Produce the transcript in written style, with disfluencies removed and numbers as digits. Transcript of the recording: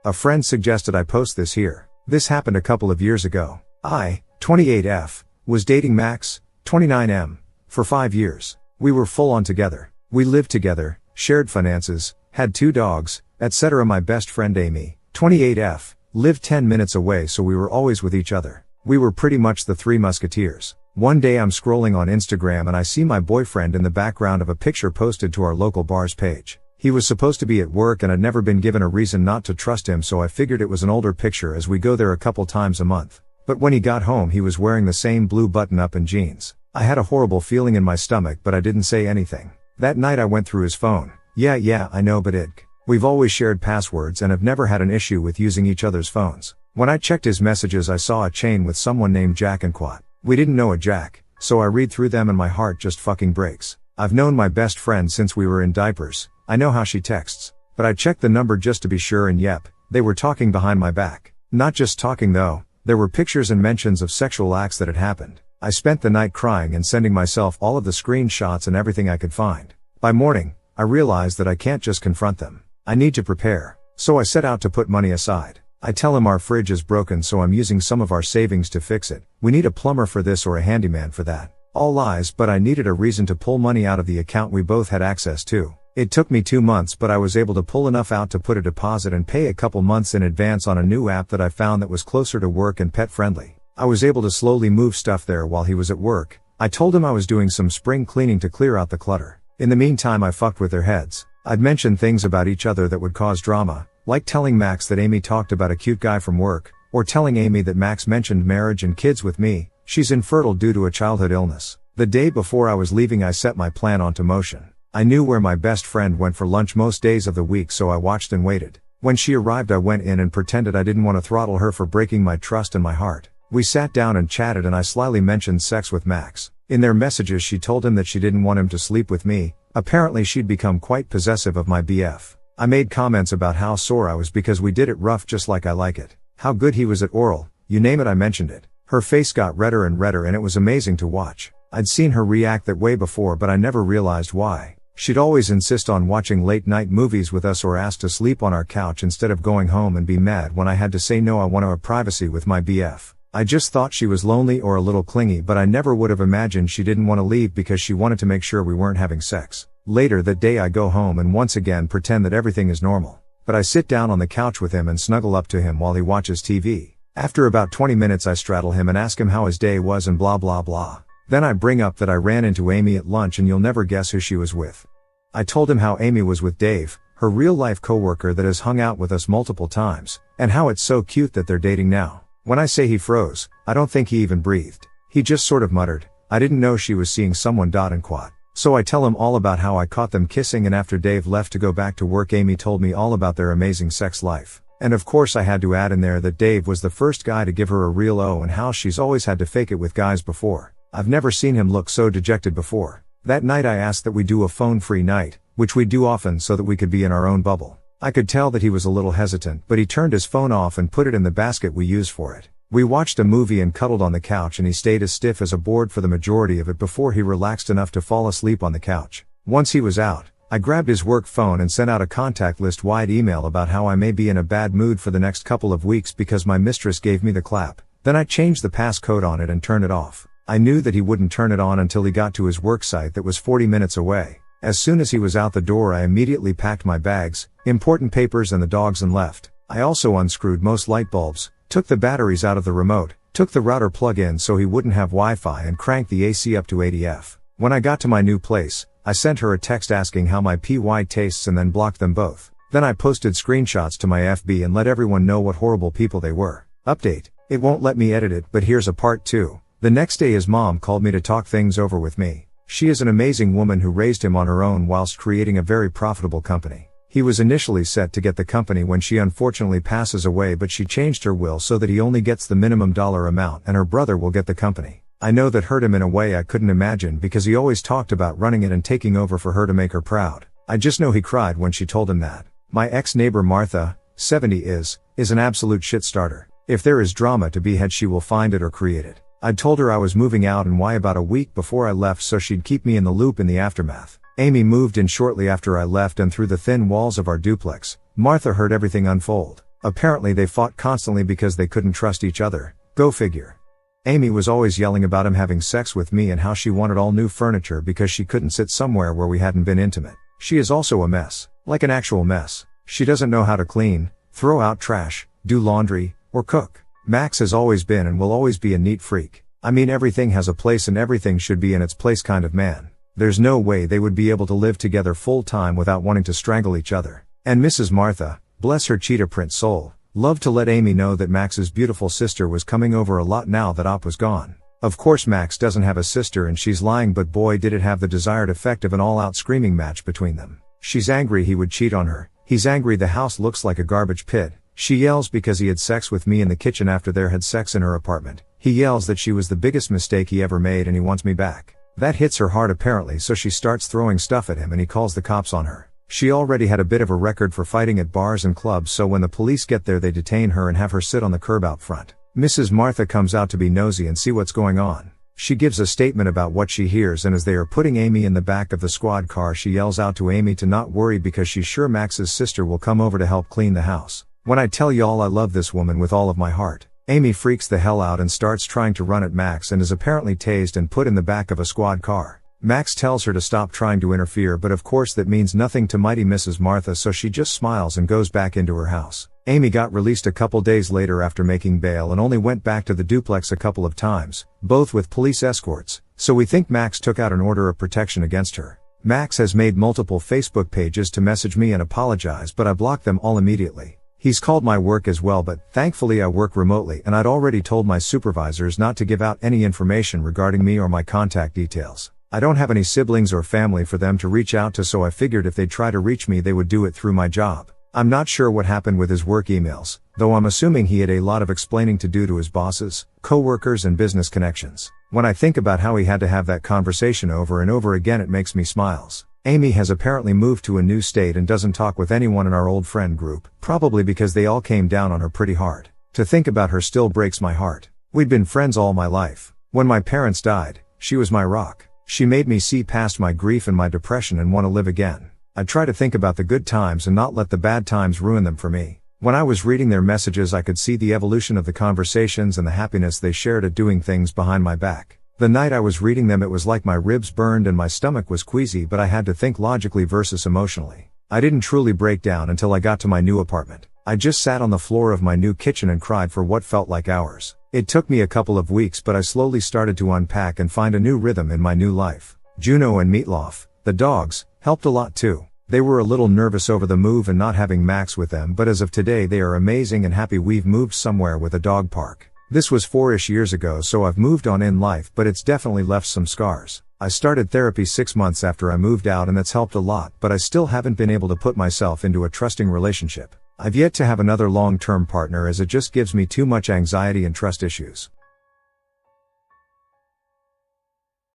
A friend suggested I post this here. This happened a couple of years ago. I, 28F, was dating Max, 29M, for 5 years. We were full on together. We lived together, shared finances, had 2 dogs, etc. My best friend Amy, 28F, lived 10 minutes away, so we were always with each other. We were pretty much the 3 musketeers. One day I'm scrolling on Instagram and I see my boyfriend in the background of a picture posted to our local bar's page. He was supposed to be at work and I'd never been given a reason not to trust him, so I figured it was an older picture as we go there a couple times a month. But when he got home he was wearing the same blue button-up and jeans. I had a horrible feeling in my stomach, but I didn't say anything. That night I went through his phone. Yeah, I know, but we've always shared passwords and have never had an issue with using each other's phones. When I checked his messages I saw a chain with someone named Jack and Quat. We didn't know a Jack, so I read through them and my heart just fucking breaks. I've known my best friend since we were in diapers. I know how she texts. But I checked the number just to be sure, and yep, they were talking behind my back. Not just talking though, there were pictures and mentions of sexual acts that had happened. I spent the night crying and sending myself all of the screenshots and everything I could find. By morning, I realized that I can't just confront them. I need to prepare. So I set out to put money aside. I tell him our fridge is broken, so I'm using some of our savings to fix it. We need a plumber for this or a handyman for that. All lies, but I needed a reason to pull money out of the account we both had access to. It took me 2 months, but I was able to pull enough out to put a deposit and pay a couple months in advance on a new app that I found that was closer to work and pet friendly. I was able to slowly move stuff there while he was at work. I told him I was doing some spring cleaning to clear out the clutter. In the meantime I fucked with their heads. I'd mention things about each other that would cause drama, like telling Max that Amy talked about a cute guy from work, or telling Amy that Max mentioned marriage and kids with me. She's infertile due to a childhood illness. The day before I was leaving I set my plan onto motion. I knew where my best friend went for lunch most days of the week, so I watched and waited. When she arrived I went in and pretended I didn't want to throttle her for breaking my trust and my heart. We sat down and chatted and I slyly mentioned sex with Max. In their messages she told him that she didn't want him to sleep with me. Apparently she'd become quite possessive of my BF. I made comments about how sore I was because we did it rough just like I like it. How good he was at oral, you name it I mentioned it. Her face got redder and redder and it was amazing to watch. I'd seen her react that way before, but I never realized why. She'd always insist on watching late night movies with us or ask to sleep on our couch instead of going home and be mad when I had to say no, I want to have privacy with my BF. I just thought she was lonely or a little clingy, but I never would have imagined she didn't want to leave because she wanted to make sure we weren't having sex. Later that day I go home and once again pretend that everything is normal. But I sit down on the couch with him and snuggle up to him while he watches TV. After about 20 minutes I straddle him and ask him how his day was and blah blah blah. Then I bring up that I ran into Amy at lunch and you'll never guess who she was with. I told him how Amy was with Dave, her real-life coworker that has hung out with us multiple times, and how it's so cute that they're dating now. When I say he froze, I don't think he even breathed. He just sort of muttered, I didn't know she was seeing someone. And quad. So I tell him all about how I caught them kissing, and after Dave left to go back to work Amy told me all about their amazing sex life. And of course I had to add in there that Dave was the first guy to give her a real O and how she's always had to fake it with guys before. I've never seen him look so dejected before. That night I asked that we do a phone-free night, which we do often so that we could be in our own bubble. I could tell that he was a little hesitant, but he turned his phone off and put it in the basket we use for it. We watched a movie and cuddled on the couch, and he stayed as stiff as a board for the majority of it before he relaxed enough to fall asleep on the couch. Once he was out, I grabbed his work phone and sent out a contact list wide email about how I may be in a bad mood for the next couple of weeks because my mistress gave me the clap. Then I changed the passcode on it and turned it off. I knew that he wouldn't turn it on until he got to his work site that was 40 minutes away. As soon as he was out the door I immediately packed my bags, important papers and the dogs and left. I also unscrewed most light bulbs, took the batteries out of the remote, took the router plug in so he wouldn't have Wi-Fi, and cranked the AC up to 80F. When I got to my new place, I sent her a text asking how my PY tastes and then blocked them both. Then I posted screenshots to my FB and let everyone know what horrible people they were. Update. It won't let me edit it, but here's a part 2. The next day his mom called me to talk things over with me. She is an amazing woman who raised him on her own whilst creating a very profitable company. He was initially set to get the company when she unfortunately passes away, but she changed her will so that he only gets the minimum dollar amount and her brother will get the company. I know that hurt him in a way I couldn't imagine because he always talked about running it and taking over for her to make her proud. I just know he cried when she told him that. My ex-neighbor Martha, 70 is an absolute shit starter. If there is drama to be had she will find it or create it. I'd told her I was moving out and why about a week before I left so she'd keep me in the loop in the aftermath. Amy moved in shortly after I left, and through the thin walls of our duplex, Martha heard everything unfold. Apparently they fought constantly because they couldn't trust each other. Go figure. Amy was always yelling about him having sex with me and how she wanted all new furniture because she couldn't sit somewhere where we hadn't been intimate. She is also a mess. Like an actual mess. She doesn't know how to clean, throw out trash, do laundry, or cook. Max has always been and will always be a neat freak. I mean, everything has a place and everything should be in its place kind of man. There's no way they would be able to live together full time without wanting to strangle each other. And Mrs. Martha, bless her cheetah print soul, loved to let Amy know that Max's beautiful sister was coming over a lot now that Op was gone. Of course Max doesn't have a sister and she's lying, but boy did it have the desired effect of an all-out screaming match between them. She's angry he would cheat on her. He's angry the house looks like a garbage pit. She yells because he had sex with me in the kitchen after they had sex in her apartment. He yells that she was the biggest mistake he ever made and he wants me back. That hits her hard apparently, so she starts throwing stuff at him and he calls the cops on her. She already had a bit of a record for fighting at bars and clubs, so when the police get there they detain her and have her sit on the curb out front. Mrs. Martha comes out to be nosy and see what's going on. She gives a statement about what she hears, and as they are putting Amy in the back of the squad car she yells out to Amy to not worry because she's sure Max's sister will come over to help clean the house. When I tell y'all I love this woman with all of my heart. Amy freaks the hell out and starts trying to run at Max and is apparently tased and put in the back of a squad car. Max tells her to stop trying to interfere, but of course that means nothing to mighty Mrs. Martha, so she just smiles and goes back into her house. Amy got released a couple days later after making bail and only went back to the duplex a couple of times, both with police escorts, so we think Max took out an order of protection against her. Max has made multiple Facebook pages to message me and apologize, but I blocked them all immediately. He's called my work as well, but thankfully I work remotely and I'd already told my supervisors not to give out any information regarding me or my contact details. I don't have any siblings or family for them to reach out to, so I figured if they'd try to reach me they would do it through my job. I'm not sure what happened with his work emails, though I'm assuming he had a lot of explaining to do to his bosses, co-workers and business connections. When I think about how he had to have that conversation over and over again it makes me smiles. Amy has apparently moved to a new state and doesn't talk with anyone in our old friend group, probably because they all came down on her pretty hard. To think about her still breaks my heart. We'd been friends all my life. When my parents died, she was my rock. She made me see past my grief and my depression and want to live again. I try to think about the good times and not let the bad times ruin them for me. When I was reading their messages I could see the evolution of the conversations and the happiness they shared at doing things behind my back. The night I was reading them it was like my ribs burned and my stomach was queasy, but I had to think logically versus emotionally. I didn't truly break down until I got to my new apartment. I just sat on the floor of my new kitchen and cried for what felt like hours. It took me a couple of weeks, but I slowly started to unpack and find a new rhythm in my new life. Juno and Meatloaf, the dogs, helped a lot too. They were a little nervous over the move and not having Max with them, but as of today they are amazing and happy we've moved somewhere with a dog park. This was 4-ish years ago, so I've moved on in life, but it's definitely left some scars. I started therapy 6 months after I moved out and that's helped a lot, but I still haven't been able to put myself into a trusting relationship. I've yet to have another long-term partner as it just gives me too much anxiety and trust issues.